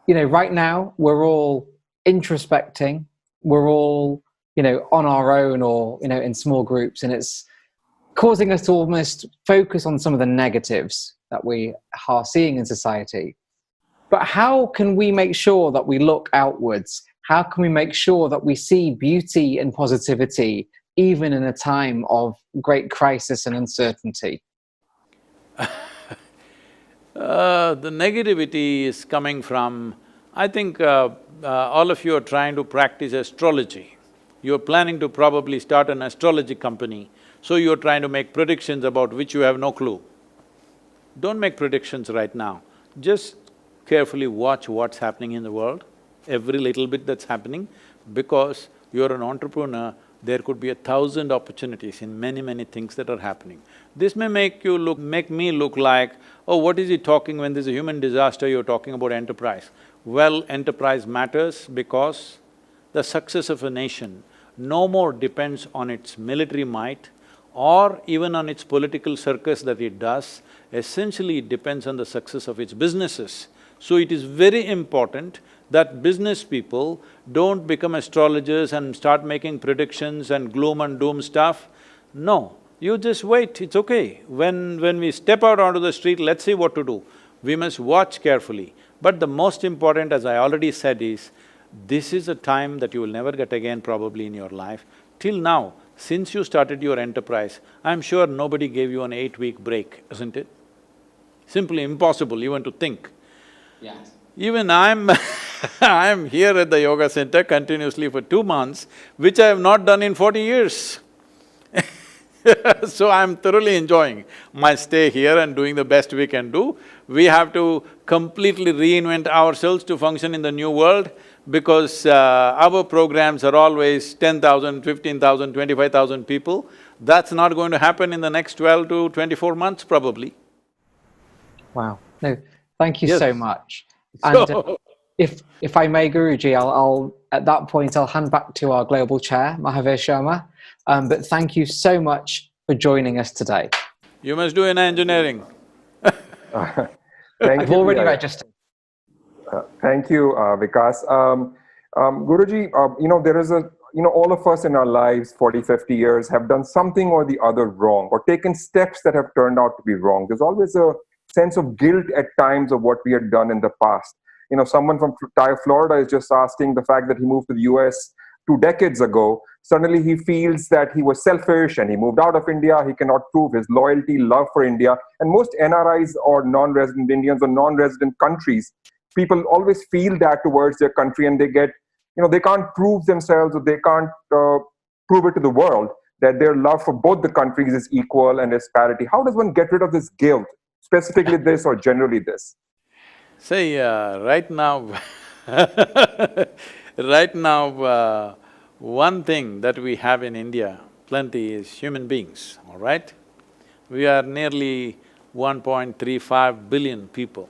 right now we're all introspecting, we're all, on our own or, in small groups, and it's causing us to almost focus on some of the negatives that we are seeing in society. But how can we make sure that we look outwards? How can we make sure that we see beauty and positivity even in a time of great crisis and uncertainty? The negativity is coming from… I think all of you are trying to practice astrology. You're planning to probably start an astrology company, so you're trying to make predictions about which you have no clue. Don't make predictions right now. Just carefully watch what's happening in the world, every little bit that's happening, because you're an entrepreneur, there could be 1,000 opportunities in many things that are happening. This may make me look like, oh, what is he talking when there's a human disaster, you're talking about enterprise. Well, enterprise matters because the success of a nation no more depends on its military might or even on its political circus that it does. Essentially, it depends on the success of its businesses. So it is very important that business people don't become astrologers and start making predictions and gloom and doom stuff. No, you just wait, it's okay. When we step out onto the street, let's see what to do. We must watch carefully. But the most important, as I already said, is This is a time that you will never get again probably in your life. Till now, since you started your enterprise, I'm sure nobody gave you an 8-week break, isn't it? Simply impossible even to think. Yes. Even I'm I'm here at the yoga center continuously for 2 months, which I have not done in 40 years. So I'm thoroughly enjoying my stay here and doing the best we can do. We have to completely reinvent ourselves to function in the new world because our programs are always 10,000, 15,000, 25,000 people. That's not going to happen in the next 12 to 24 months probably. Wow. No, thank you Yes. so much. And So, if I may, Guruji, I'll at that point I'll hand back to our global chair, Mahavir Sharma. But thank you so much for joining us today. you must do in engineering. Thank I've you. already Yeah. registered. Thank you, Vikas. Guruji, there is all of us in our lives, 40, 50 years, have done something or the other wrong or taken steps that have turned out to be wrong. There's always a sense of guilt at times of what we had done in the past. Someone from TiE, Florida is just asking the fact that he moved to the US 2 decades ago. Suddenly he feels that he was selfish and he moved out of India. He cannot prove his loyalty, love for India. And most NRIs or non-resident Indians or non-resident countries, people always feel that towards their country and they get, they can't prove themselves or they can't prove it to the world that their love for both the countries is equal and is parity. How does one get rid of this guilt, specifically this or generally this? See, right now right now, one thing that we have in India plenty is human beings, all right? We are nearly 1.35 billion people.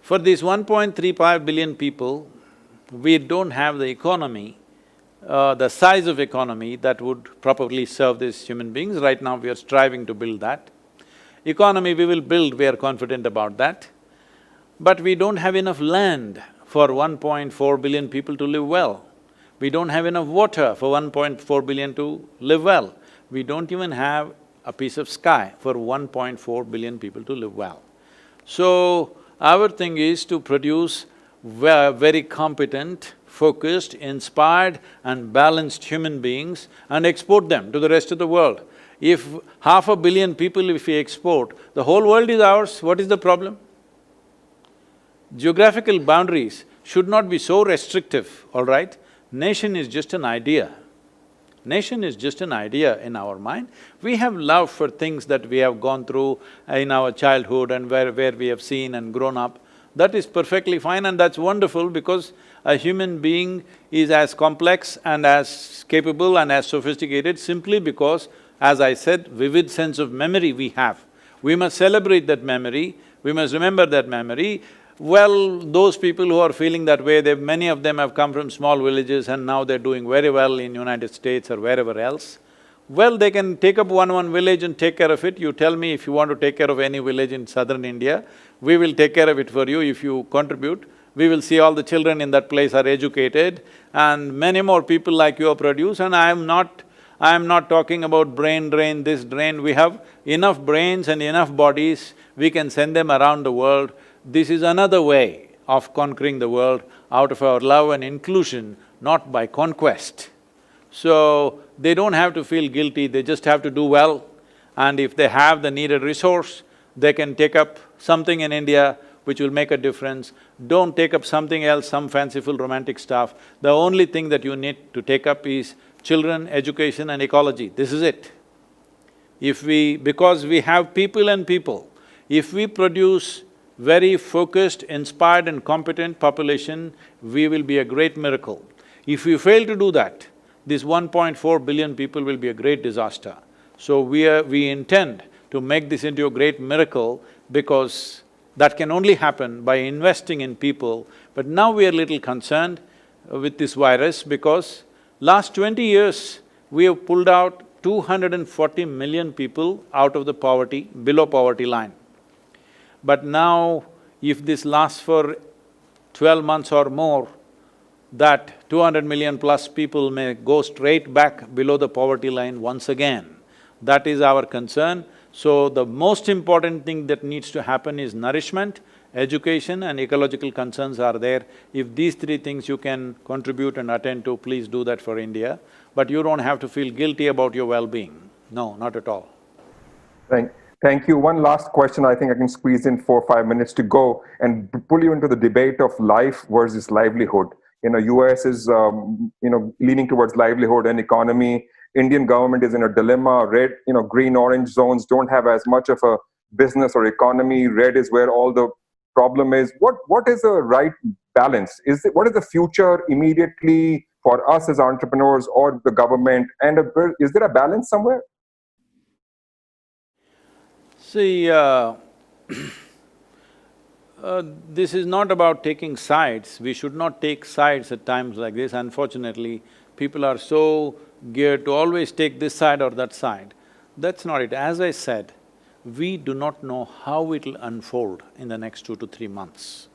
For these 1.35 billion people, we don't have the economy, the size of economy that would properly serve these human beings. Right now we are striving to build that. Economy we will build, we are confident about that. But we don't have enough land for 1.4 billion people to live well. We don't have enough water for 1.4 billion to live well. We don't even have a piece of sky for 1.4 billion people to live well. So, our thing is to produce very competent, focused, inspired and balanced human beings and export them to the rest of the world. If 500 million people if we export, the whole world is ours, what is the problem? Geographical boundaries should not be so restrictive, all right? Nation is just an idea. Nation is just an idea in our mind. We have love for things that we have gone through in our childhood and where we have seen and grown up. That is perfectly fine and that's wonderful because a human being is as complex and as capable and as sophisticated simply because, as I said, vivid sense of memory we have. We must celebrate that memory, we must remember that memory. Well, those people who are feeling that way, many of them have come from small villages and now they're doing very well in United States or wherever else. Well, they can take up one village and take care of it. You tell me if you want to take care of any village in southern India, we will take care of it for you if you contribute. We will see all the children in that place are educated and many more people like you are produced and I am not talking about brain drain, this drain. We have enough brains and enough bodies, we can send them around the world. This is another way of conquering the world out of our love and inclusion, not by conquest. So, they don't have to feel guilty, they just have to do well. And if they have the needed resource, they can take up something in India which will make a difference. Don't take up something else, some fanciful romantic stuff. The only thing that you need to take up is children, education and ecology, this is it. Because we have people and people, if we produce very focused, inspired and competent population, we will be a great miracle. If we fail to do that, this 1.4 billion people will be a great disaster. So we intend to make this into a great miracle because that can only happen by investing in people. But now we are a little concerned with this virus because last 20 years, we have pulled out 240 million people out of the poverty, below poverty line. But now, if this lasts for 12 months or more, that 200 million plus people may go straight back below the poverty line once again. That is our concern. So, the most important thing that needs to happen is nourishment, Education and ecological concerns are there. If these three things you can contribute and attend to, please do that for India. But you don't have to feel guilty about your well-being. No, not at all. Thank you. One last question. I think I can squeeze in 4 or 5 minutes to go and pull you into the debate of life versus livelihood. US is, leaning towards livelihood and economy. Indian government is in a dilemma. Red, green, orange zones don't have as much of a business or economy. Red is where all the problem is. What is the right balance? What is the future immediately for us as entrepreneurs or the government? And is there a balance somewhere? See, this is not about taking sides. We should not take sides at times like this. Unfortunately, people are so geared to always take this side or that side. That's not it. As I said, we do not know how it'll unfold in the next 2 to 3 months.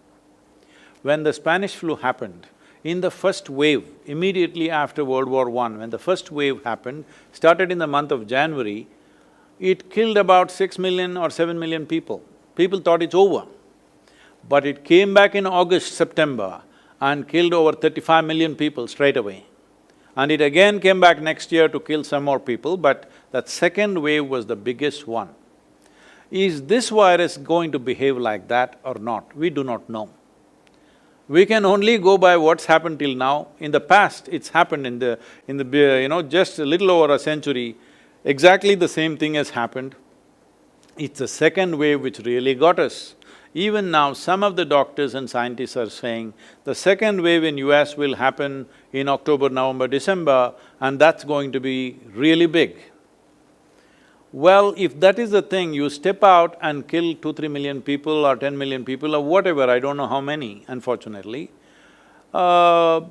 When the Spanish flu happened, in the first wave, immediately after World War I, when the first wave happened, started in the month of January, it killed about 6 million or 7 million people. People thought it's over. But it came back in August, September and killed over 35 million people straight away. And it again came back next year to kill some more people, but that second wave was the biggest one. Is this virus going to behave like that or not? We do not know. We can only go by what's happened till now. In the past, it's happened in the just a little over a century, exactly the same thing has happened. It's the second wave which really got us. Even now, some of the doctors and scientists are saying the second wave in US will happen in October, November, December, and that's going to be really big. Well, if that is the thing, you step out and kill 2-3 million people or 10 million people or whatever, I don't know how many, unfortunately, that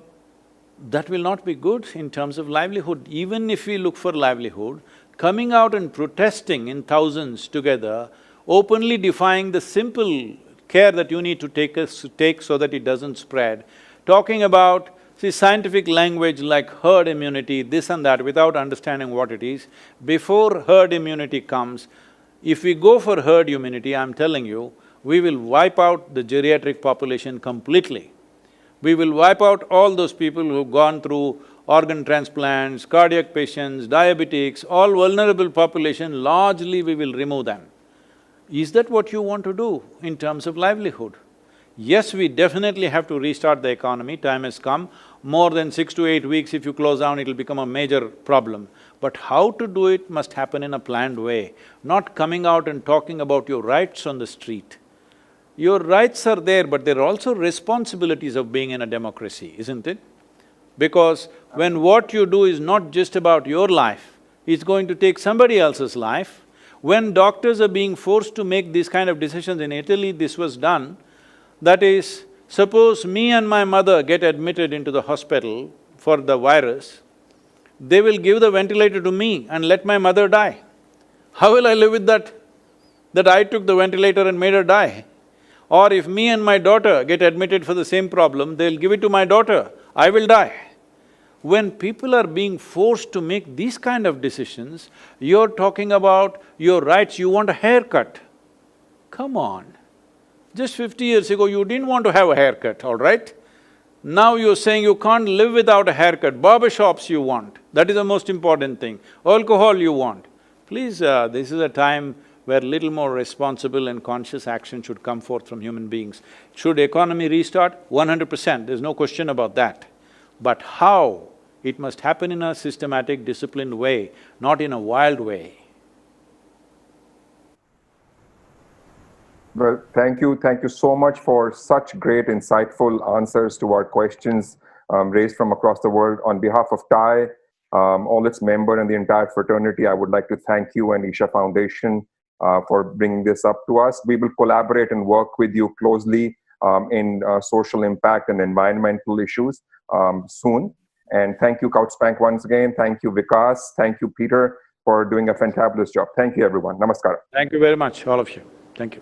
will not be good in terms of livelihood. Even if we look for livelihood, coming out and protesting in thousands together, openly defying the simple care that you need to take so that it doesn't spread, talking about, see, scientific language like herd immunity, this and that, without understanding what it is. Before herd immunity comes, if we go for herd immunity, I'm telling you, we will wipe out the geriatric population completely. We will wipe out all those people who've gone through organ transplants, cardiac patients, diabetics, all vulnerable population, largely we will remove them. Is that what you want to do in terms of livelihood? Yes, we definitely have to restart the economy, time has come. More than 6 to 8 weeks, if you close down, it'll become a major problem. But how to do it must happen in a planned way, not coming out and talking about your rights on the street. Your rights are there, but there are also responsibilities of being in a democracy, isn't it? Because when what you do is not just about your life, it's going to take somebody else's life. When doctors are being forced to make these kind of decisions, in Italy this was done, that is, suppose me and my mother get admitted into the hospital for the virus, they will give the ventilator to me and let my mother die. How will I live with that? That I took the ventilator and made her die? Or if me and my daughter get admitted for the same problem, they'll give it to my daughter, I will die. When people are being forced to make these kind of decisions, you're talking about your rights, you want a haircut. Come on. Just 50 years ago, you didn't want to have a haircut, all right? Now you're saying you can't live without a haircut, barber shops you want, that is the most important thing, alcohol you want. Please, this is a time where little more responsible and conscious action should come forth from human beings. Should economy restart? 100%, there's no question about that. But how? It must happen in a systematic, disciplined way, not in a wild way. Well, thank you so much for such great, insightful answers to our questions raised from across the world. On behalf of TiE, all its members and the entire fraternity, I would like to thank you and Isha Foundation for bringing this up to us. We will collaborate and work with you closely in social impact and environmental issues soon. And thank you, Couchspank, once again. Thank you, Vikas. Thank you, Peter, for doing a fantabulous job. Thank you, everyone. Namaskar. Thank you very much, all of you. Thank you.